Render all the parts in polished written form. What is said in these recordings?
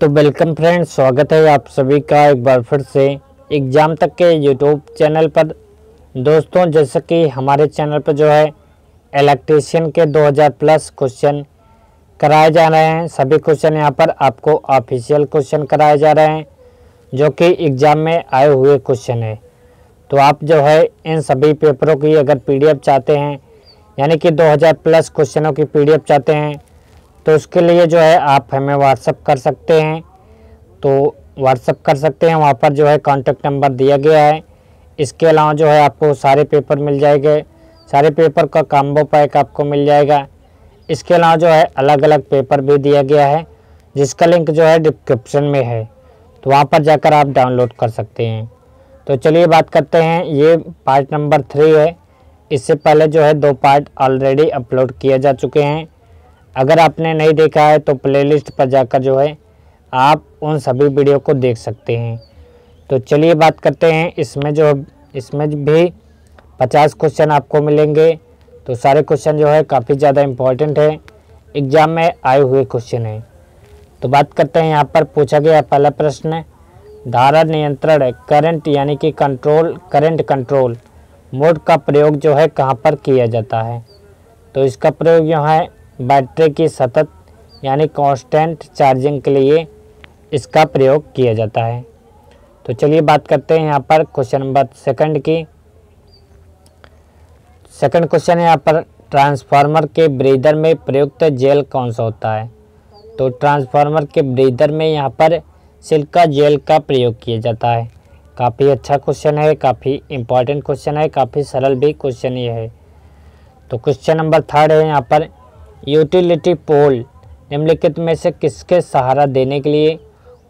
तो welcome friends, स्वागत है आप सभी का एक बार फिर से एग्ज़ाम तक के यूट्यूब चैनल पर। दोस्तों, जैसे कि हमारे चैनल पर जो है इलेक्ट्रीशियन के 2000 प्लस क्वेश्चन कराए जा रहे हैं। सभी क्वेश्चन यहाँ पर आपको ऑफिशियल क्वेश्चन कराए जा रहे हैं जो कि एग्ज़ाम में आए हुए क्वेश्चन है। तो आप जो है इन सभी पेपरों की अगर पीडीएफ चाहते हैं, यानी कि 2000 प्लस क्वेश्चनों की पीडीएफ चाहते हैं, तो उसके लिए जो है आप हमें व्हाट्सअप कर सकते हैं। तो व्हाट्सअप कर सकते हैं, वहाँ पर जो है कॉन्टैक्ट नंबर दिया गया है। इसके अलावा जो है आपको सारे पेपर मिल जाएंगे, सारे पेपर का कॉम्बो पैक आपको मिल जाएगा। इसके अलावा जो है अलग अलग पेपर भी दिया गया है, जिसका लिंक जो है डिस्क्रिप्शन में है, तो वहाँ पर जाकर आप डाउनलोड कर सकते हैं। तो चलिए बात करते हैं, ये पार्ट नंबर 3 है। इससे पहले जो है 2 पार्ट ऑलरेडी अपलोड किए जा चुके हैं। अगर आपने नहीं देखा है तो प्लेलिस्ट पर जाकर जो है आप उन सभी वीडियो को देख सकते हैं। तो चलिए बात करते हैं, इसमें भी 50 क्वेश्चन आपको मिलेंगे। तो सारे क्वेश्चन जो है काफ़ी ज़्यादा इम्पोर्टेंट है, एग्ज़ाम में आए हुए क्वेश्चन हैं। तो बात करते हैं, यहाँ पर पूछा गया पहला प्रश्न, धारा नियंत्रण करंट यानी कि करंट कंट्रोल मोड का प्रयोग जो है कहाँ पर किया जाता है। तो इसका प्रयोग जो है बैटरी की सतत यानी कांस्टेंट चार्जिंग के लिए इसका प्रयोग किया जाता है। तो चलिए बात करते हैं यहाँ पर क्वेश्चन नंबर सेकंड की। सेकंड क्वेश्चन है यहाँ पर, ट्रांसफार्मर के ब्रीदर में प्रयुक्त जेल कौन सा होता है। तो ट्रांसफार्मर के ब्रीदर में यहाँ पर सिलिका जेल का प्रयोग किया जाता है। काफ़ी अच्छा क्वेश्चन है, काफ़ी इम्पॉर्टेंट क्वेश्चन है, काफ़ी सरल भी क्वेश्चन ये है। तो क्वेश्चन नंबर थर्ड है यहाँ पर, यूटिलिटी पोल निम्नलिखित में से किसके सहारा देने के लिए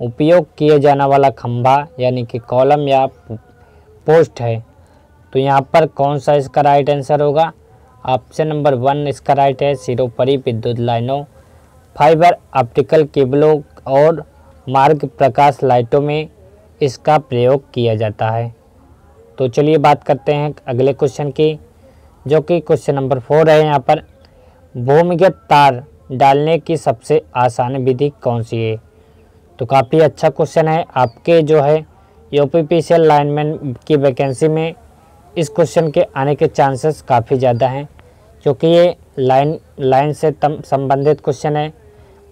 उपयोग किए जाने वाला खंभा यानी कि कॉलम या पोस्ट है। तो यहाँ पर कौन सा इसका राइट आंसर होगा। ऑप्शन नंबर 1 इसका राइट है, सिरोपरि विद्युत लाइनों, फाइबर ऑप्टिकल केबलों और मार्ग प्रकाश लाइटों में इसका प्रयोग किया जाता है। तो चलिए बात करते हैं अगले क्वेश्चन की, जो कि क्वेश्चन नंबर 4 है। यहाँ पर भूमिगत तार डालने की सबसे आसान विधि कौन सी है। तो काफ़ी अच्छा क्वेश्चन है, आपके जो है यूपीपीसीएल लाइनमैन की वैकेंसी में इस क्वेश्चन के आने के चांसेस काफ़ी ज़्यादा हैं, क्योंकि ये लाइन से संबंधित क्वेश्चन है।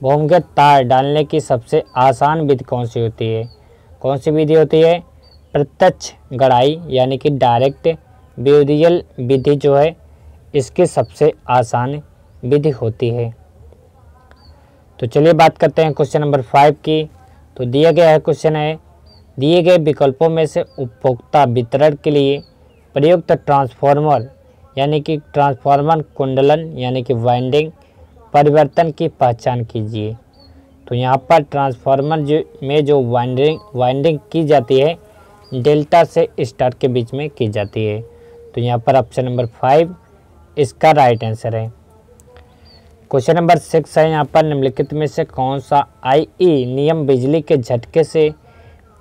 भूमिगत तार डालने की सबसे आसान विधि कौन सी होती है। कौन सी विधि होती है, प्रत्यक्ष गड़ाई यानी कि डायरेक्ट ब्यूरियल विधि जो है इसकी सबसे आसान विधि होती है। तो चलिए बात करते हैं क्वेश्चन नंबर 5 की। तो दिया गया है क्वेश्चन है, दिए गए विकल्पों में से उपभोक्ता वितरण के लिए प्रयुक्त ट्रांसफार्मर यानी कि ट्रांसफार्मर कुंडलन यानी कि वाइंडिंग परिवर्तन की पहचान कीजिए। तो यहाँ पर ट्रांसफार्मर में जो वाइंडिंग की जाती है डेल्टा से स्टार के बीच में की जाती है। तो यहाँ पर ऑप्शन नंबर 5 इसका राइट आंसर है। क्वेश्चन नंबर 6 है यहाँ पर, निम्नलिखित में से कौन सा आई नियम बिजली के झटके से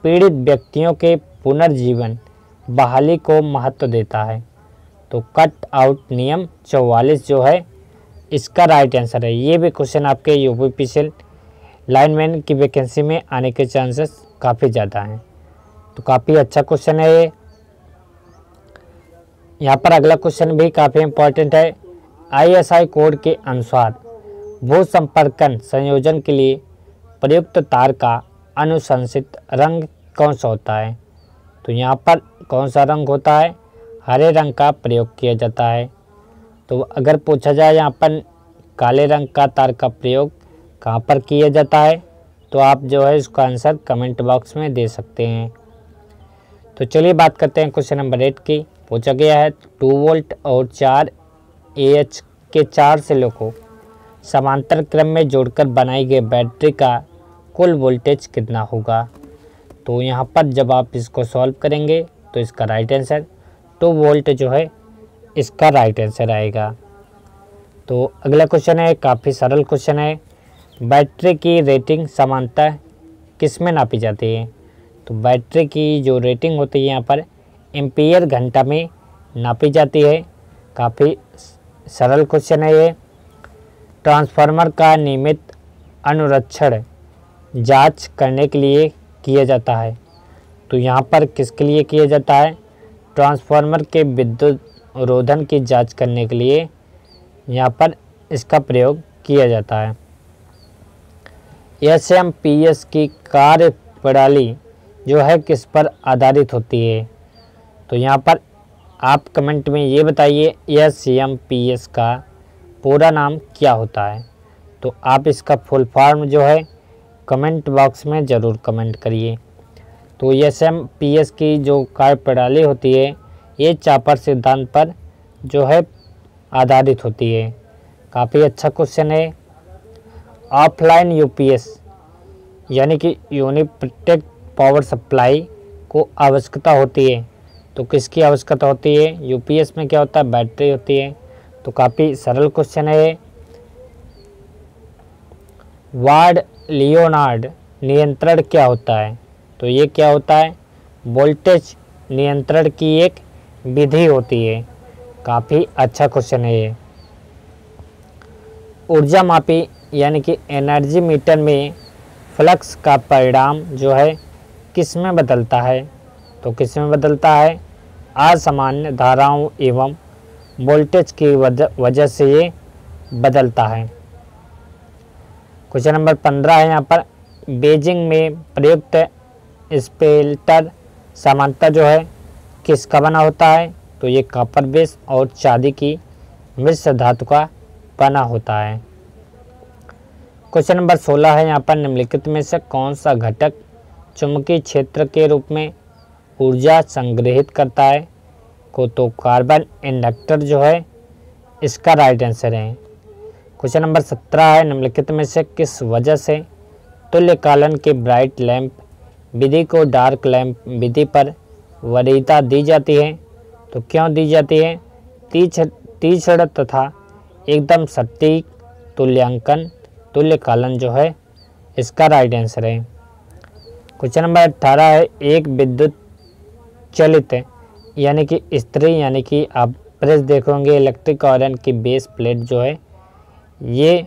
पीड़ित व्यक्तियों के पुनर्जीवन बहाली को महत्व देता है। तो कट आउट नियम 44 जो है इसका राइट आंसर है। ये भी क्वेश्चन आपके यूपीपीसीएल लाइनमैन की वैकेंसी में आने के चांसेस काफ़ी ज़्यादा हैं। तो काफ़ी अच्छा क्वेश्चन है ये। यहाँ पर अगला क्वेश्चन भी काफ़ी इम्पोर्टेंट है, आईएसआई कोड के अनुसार भू संपर्कन संयोजन के लिए प्रयुक्त तार का अनुशंसित रंग कौन सा होता है। तो यहाँ पर कौन सा रंग होता है, हरे रंग का प्रयोग किया जाता है। तो अगर पूछा जाए यहाँ पर काले रंग का तार का प्रयोग कहाँ पर किया जाता है, तो आप जो है इसका आंसर कमेंट बॉक्स में दे सकते हैं। तो चलिए बात करते हैं क्वेश्चन नंबर 8 की। पूछा गया है, 2 वोल्ट और 4 AH के 4 सेलों को समांतर क्रम में जोड़कर बनाई गई बैटरी का कुल वोल्टेज कितना होगा। तो यहाँ पर जब आप इसको सॉल्व करेंगे तो इसका राइट आंसर 2 वोल्ट जो है इसका राइट आंसर आएगा। तो अगला क्वेश्चन है, काफ़ी सरल क्वेश्चन है, बैटरी की रेटिंग समानता किस में नापी जाती है। तो बैटरी की जो रेटिंग होती है यहाँ पर एम्पीयर घंटा में नापी जाती है। काफ़ी सरल क्वेश्चन है ये। ट्रांसफार्मर का नियमित अनुरक्षण जांच करने के लिए किया जाता है। तो यहाँ पर किसके लिए किया जाता है? ट्रांसफार्मर के विद्युत रोधन की जांच करने के लिए यहाँ पर इसका प्रयोग किया जाता है। एसएमपीएस की कार्य प्रणाली जो है किस पर आधारित होती है? तो यहाँ पर आप कमेंट में ये बताइए एसएमपीएस का पूरा नाम क्या होता है। तो आप इसका फुल फॉर्म जो है कमेंट बॉक्स में ज़रूर कमेंट करिए। तो एसएमपीएस की जो कार्य प्रणाली होती है ये चापर सिद्धांत पर जो है आधारित होती है। काफ़ी अच्छा क्वेश्चन है। ऑफलाइन यूपीएस यानी कि यूनिप्रोटेक्ट पावर सप्लाई को आवश्यकता होती है। तो किसकी आवश्यकता होती है? यूपीएस में क्या होता है? बैटरी होती है। तो काफ़ी सरल क्वेश्चन है। वार्ड लियोनार्ड नियंत्रण क्या होता है? तो ये क्या होता है? वोल्टेज नियंत्रण की एक विधि होती है। काफ़ी अच्छा क्वेश्चन है ये। ऊर्जा मापी यानी कि एनर्जी मीटर में फ्लक्स का परिणाम जो है किस में बदलता है? तो किस में बदलता है? असामान्य धाराओं एवं वोल्टेज की वजह से ये बदलता है। क्वेश्चन नंबर 15 है यहाँ पर, बीजिंग में प्रयुक्त स्पेल्टर सामान्यतः जो है किसका बना होता है? तो ये कॉपर बेस और चांदी की मिश्र धातु का बना होता है। क्वेश्चन नंबर 16 है यहाँ पर, निम्नलिखित में से कौन सा घटक चुंबकीय क्षेत्र के रूप में ऊर्जा संग्रहित करता है? को तो कार्बन इंडक्टर जो है इसका राइट आंसर है। क्वेश्चन नंबर 17 है, निम्नलिखित में से किस वजह से तुल्यकालन के ब्राइट लैंप विधि को डार्क लैंप विधि पर वरीयता दी जाती है? तो क्यों दी जाती है? तीक्ष्ण तथा एकदम सटीक तुल्यांकन तुल्यकालन जो है इसका राइट आंसर है। क्वेश्चन नंबर 18 है, एक विद्युत चलित यानी कि स्त्री यानी कि आप प्रेस देखोगे इलेक्ट्रिक आयरन की बेस प्लेट जो है ये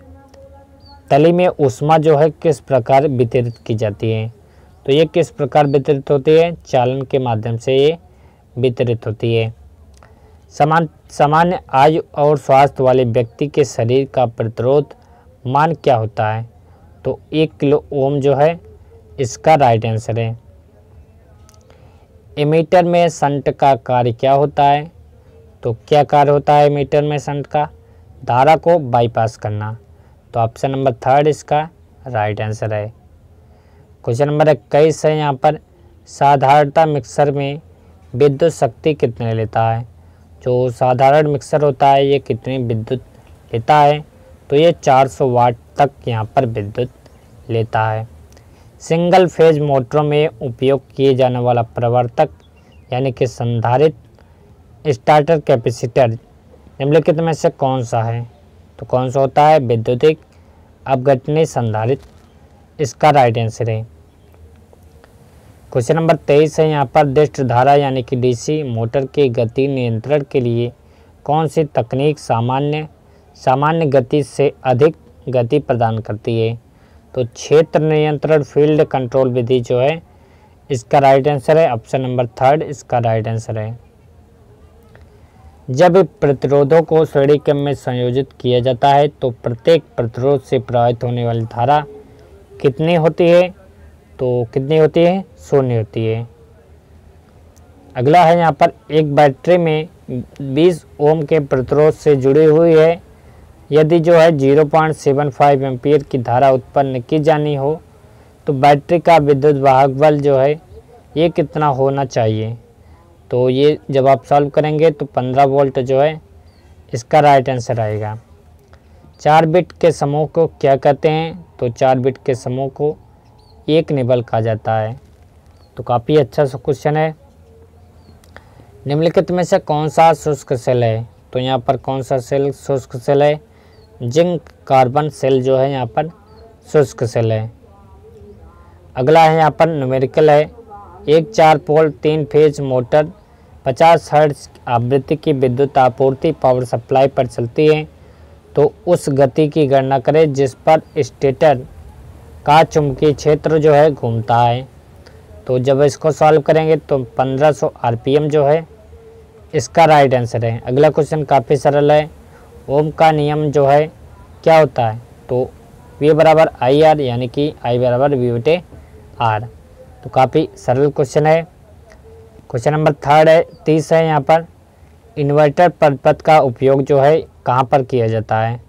तली में ऊष्मा जो है किस प्रकार वितरित की जाती है? तो ये किस प्रकार वितरित होती है? चालन के माध्यम से ये वितरित होती है। सामान्य आयु और स्वास्थ्य वाले व्यक्ति के शरीर का प्रतिरोध मान क्या होता है? तो 1 किलो ओम जो है इसका राइट आंसर है। एमीटर में शंट का कार्य क्या होता है? तो क्या कार्य होता है एमीटर में शंट का? धारा को बाईपास करना। तो ऑप्शन नंबर 3 इसका राइट आंसर है। क्वेश्चन नंबर 21 है यहाँ पर, साधारणतः मिक्सर में विद्युत शक्ति कितने लेता है? जो साधारण मिक्सर होता है ये कितनी विद्युत लेता है? तो ये 400 वाट तक यहाँ पर विद्युत लेता है। सिंगल फेज मोटरों में उपयोग किए जाने वाला प्रवर्तक यानी कि संधारित्र स्टार्टर कैपेसिटर निम्नलिखित में से कौन सा है? तो कौन सा होता है? विद्युतिक अपघटनीय संधारित्र इसका राइट आंसर है। क्वेश्चन नंबर 23 है यहाँ पर, दिष्ट धारा यानी कि डीसी मोटर के गति नियंत्रण के लिए कौन सी तकनीक सामान्य गति से अधिक गति प्रदान करती है? तो क्षेत्र नियंत्रण फील्ड कंट्रोल विधि जो है इसका राइट आंसर है। ऑप्शन नंबर 3 इसका राइट आंसर है। जब प्रतिरोधों को श्रेणी क्रम में संयोजित किया जाता है तो प्रत्येक प्रतिरोध से प्रवाहित होने वाली धारा कितनी होती है? तो कितनी होती है? 0 होती है। अगला है यहाँ पर, एक बैटरी में 20 ओम के प्रतिरोध से जुड़ी हुई है। यदि जो है 0.75 एम्पीयर की धारा उत्पन्न की जानी हो तो बैटरी का विद्युत वाहक बल जो है ये कितना होना चाहिए? तो ये जब आप सॉल्व करेंगे तो 15 वोल्ट जो है इसका राइट आंसर आएगा। 4 बिट के समूह को क्या कहते हैं? तो 4 बिट के समूह को एक निबल कहा जाता है। तो काफ़ी अच्छा सा क्वेश्चन है। निम्नलिखित में से कौन सा शुष्क सेल है? तो यहाँ पर कौन सा सेल शुष्क सेल है? जिंक कार्बन सेल जो है यहाँ पर शुष्क सेल है। अगला है यहाँ पर न्यूमेरिकल है, एक 4 पोल 3 फेज मोटर 50 हर्ट्ज आवृत्ति की विद्युत आपूर्ति पावर सप्लाई पर चलती है तो उस गति की गणना करें जिस पर स्टेटर का चुंबकीय क्षेत्र जो है घूमता है। तो जब इसको सॉल्व करेंगे तो 1500 आरपीएम जो है इसका राइट आंसर है। अगला क्वेश्चन काफ़ी सरल है। ओम का नियम जो है क्या होता है? तो V बराबर आई आर, यानी कि I बराबर V बटे R। तो काफ़ी सरल क्वेश्चन है। क्वेश्चन नंबर 30 है। यहाँ पर इन्वर्टर पद का उपयोग जो है कहाँ पर किया जाता है?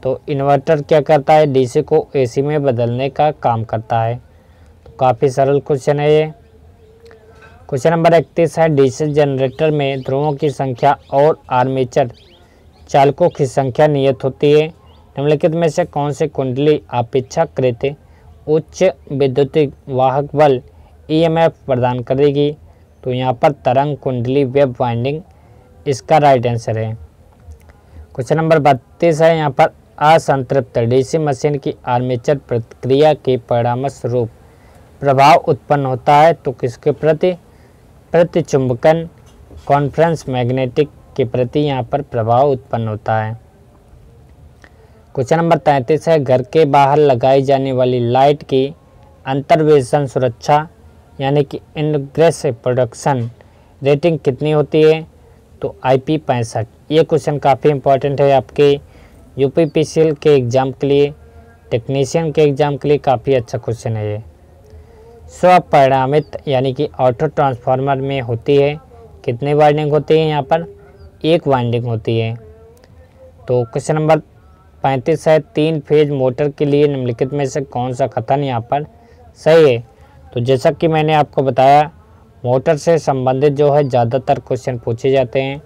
तो इन्वर्टर क्या करता है? डीसी को एसी में बदलने का काम करता है। तो काफ़ी सरल क्वेश्चन है ये। क्वेश्चन नंबर 31 है। डीसी जनरेटर में ध्रुवों की संख्या और आर्मेचर चालकों की संख्या नियत होती है। निम्नलिखित में से कौन सी कुंडली अपेक्षाकृत उच्च विद्युत वाहक बल ईएमएफ प्रदान करेगी? तो यहाँ पर तरंग कुंडली वेब वाइंडिंग इसका राइट आंसर है। क्वेश्चन नंबर 32 है। यहाँ पर असंतृप्त डीसी मशीन की आर्मेचर प्रतिक्रिया के परिणामस्वरूप प्रभाव उत्पन्न होता है। तो किसके प्रति? प्रतिचुंबकन कॉन्फ्रेंस मैग्नेटिक के प्रति यहाँ पर प्रभाव उत्पन्न होता है। क्वेश्चन नंबर 33 है। घर के बाहर लगाई जाने वाली लाइट की अंतर्वेशन सुरक्षा यानी कि इनग्रेस प्रोडक्शन रेटिंग कितनी होती है? तो IP65। ये क्वेश्चन काफ़ी इंपॉर्टेंट है आपके यूपीपीसीएल के एग्ज़ाम के लिए, टेक्नीशियन के एग्ज़ाम के लिए काफ़ी अच्छा क्वेश्चन है ये। स्वपरिणामित यानी कि ऑटो ट्रांसफार्मर में होती है कितनी वाइंडिंग होती है? यहाँ पर एक वाइंडिंग होती है। तो क्वेश्चन नंबर 35 है। 3 फेज मोटर के लिए निम्नलिखित में से कौन सा कथन यहाँ पर सही है? तो जैसा कि मैंने आपको बताया, मोटर से संबंधित जो है ज़्यादातर क्वेश्चन पूछे जाते हैं।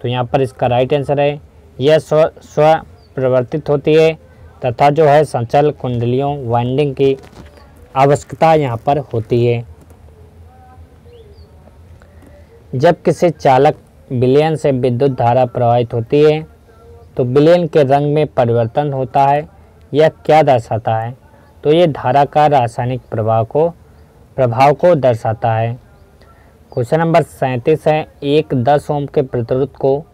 तो यहाँ पर इसका राइट आंसर है यह स्व प्रवर्तित होती है तथा जो है संचल कुंडलियों वाइंडिंग की आवश्यकता यहाँ पर होती है। जब किसी चालक विलयन से विद्युत धारा प्रवाहित होती है तो विलयन के रंग में परिवर्तन होता है। यह क्या दर्शाता है? तो ये धारा का रासायनिक प्रभाव को दर्शाता है। क्वेश्चन नंबर 37 है। एक 10 ओम के प्रतिरोध को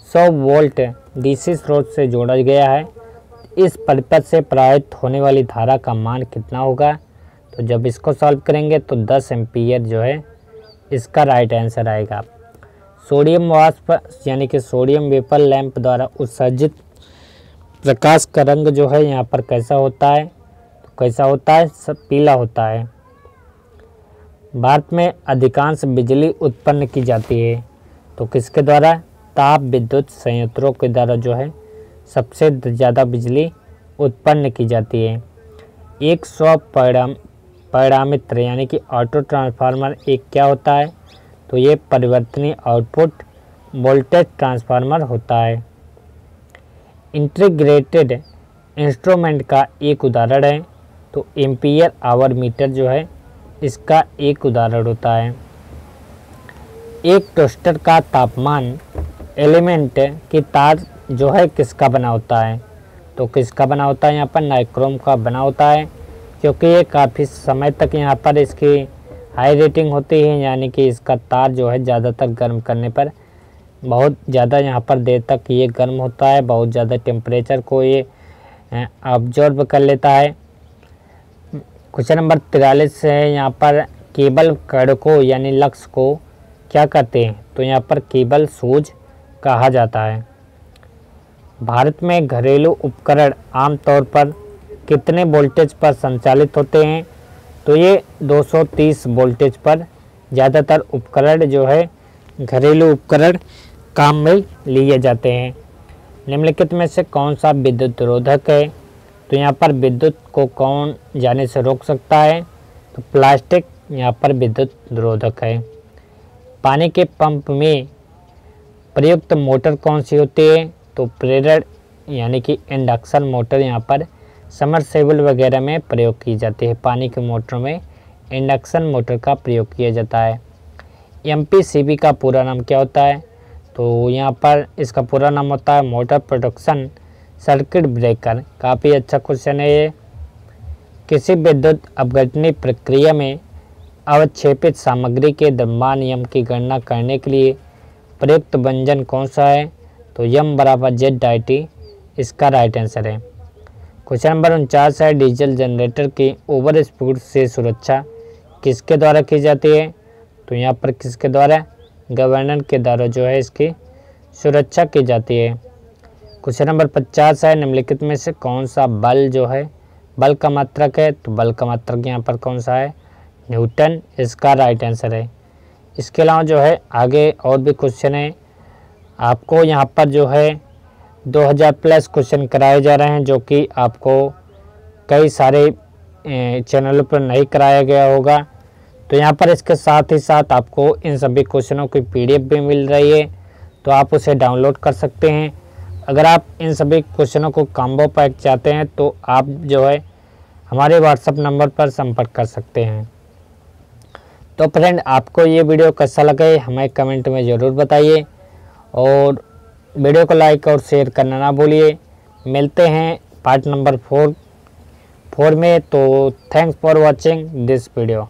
100 वोल्ट डीसी स्रोत से जोड़ा गया है। इस परिपथ से प्रवाहित होने वाली धारा का मान कितना होगा? तो जब इसको सॉल्व करेंगे तो 10 एम्पीयर जो है इसका राइट आंसर आएगा। सोडियम वाष्प यानी कि सोडियम वेपर लैंप द्वारा उत्सर्जित प्रकाश का रंग जो है यहाँ पर कैसा होता है? तो कैसा होता है? पीला होता है। भारत में अधिकांश बिजली उत्पन्न की जाती है तो किसके द्वारा? ताप विद्युत संयंत्रों के द्वारा जो है सबसे ज़्यादा बिजली उत्पन्न की जाती है। एक स्वपरिणामित यानी कि ऑटो ट्रांसफार्मर एक क्या होता है? तो ये परिवर्तनीय आउटपुट वोल्टेज ट्रांसफार्मर होता है। इंटीग्रेटेड इंस्ट्रूमेंट का एक उदाहरण है तो एम्पीयर आवर मीटर जो है इसका एक उदाहरण होता है। एक टोस्टर का तापमान एलिमेंट की तार जो है किसका बना होता है? तो किसका बना होता है? यहाँ पर नाइक्रोम का बना होता है, क्योंकि ये काफ़ी समय तक यहाँ पर इसकी हाई रेटिंग होती है, यानी कि इसका तार जो है ज़्यादातर गर्म करने पर बहुत ज़्यादा यहाँ पर देर तक ये गर्म होता है, बहुत ज़्यादा टेम्परेचर को ये ऑब्जर्व कर लेता है। क्वेश्चन नंबर 43 है। यहाँ पर केबल कड़ को यानी लक्स को क्या कहते हैं? तो यहाँ पर केबल सूज कहा जाता है। भारत में घरेलू उपकरण आमतौर पर कितने वोल्टेज पर संचालित होते हैं? तो ये 230 वोल्टेज पर ज़्यादातर उपकरण जो है घरेलू उपकरण काम में लिए जाते हैं। निम्नलिखित में से कौन सा विद्युत रोधक है? तो यहाँ पर विद्युत को कौन जाने से रोक सकता है? तो प्लास्टिक यहाँ पर विद्युत रोधक है। पानी के पंप में प्रयुक्त मोटर कौन सी होती है? तो प्रेरण यानी कि इंडक्शन मोटर यहाँ पर समरसेबल वगैरह में प्रयोग की जाती है। पानी के मोटरों में इंडक्शन मोटर का प्रयोग किया जाता है। MPCB का पूरा नाम क्या होता है? तो यहाँ पर इसका पूरा नाम होता है मोटर प्रोटेक्शन सर्किट ब्रेकर। काफ़ी अच्छा क्वेश्चन है ये। किसी विद्युत अपघटनी प्रक्रिया में अवक्षेपित सामग्री के द्रव्यमान नियम की गणना करने के लिए प्रयुक्त व्यंजन कौन सा है? तो M बराबर Z/T इसका राइट आंसर है। क्वेश्चन नंबर 49 है, डीजल जनरेटर की ओवर स्पीड से सुरक्षा किसके द्वारा की जाती है? तो यहाँ पर किसके द्वारा? गवर्नर के द्वारा जो है इसकी सुरक्षा की जाती है। क्वेश्चन नंबर 50 है, निम्नलिखित में से कौन सा बल जो है बल का मात्रक है? तो बल का मात्रक यहाँ पर कौन सा है? न्यूटन इसका राइट आंसर है। इसके अलावा जो है आगे और भी क्वेश्चन है, आपको यहाँ पर जो है 2000 प्लस क्वेश्चन कराए जा रहे हैं, जो कि आपको कई सारे चैनलों पर नहीं कराया गया होगा। तो यहाँ पर इसके साथ ही साथ आपको इन सभी क्वेश्चनों की PDF भी मिल रही है, तो आप उसे डाउनलोड कर सकते हैं। अगर आप इन सभी क्वेश्चनों को कॉम्बो पैक चाहते हैं तो आप जो है हमारे WhatsApp नंबर पर संपर्क कर सकते हैं। तो फ्रेंड, आपको ये वीडियो कैसा लगे हमें कमेंट में ज़रूर बताइए और वीडियो को लाइक और शेयर करना ना भूलिए। मिलते हैं पार्ट नंबर 4 में। तो thanks for watching this video.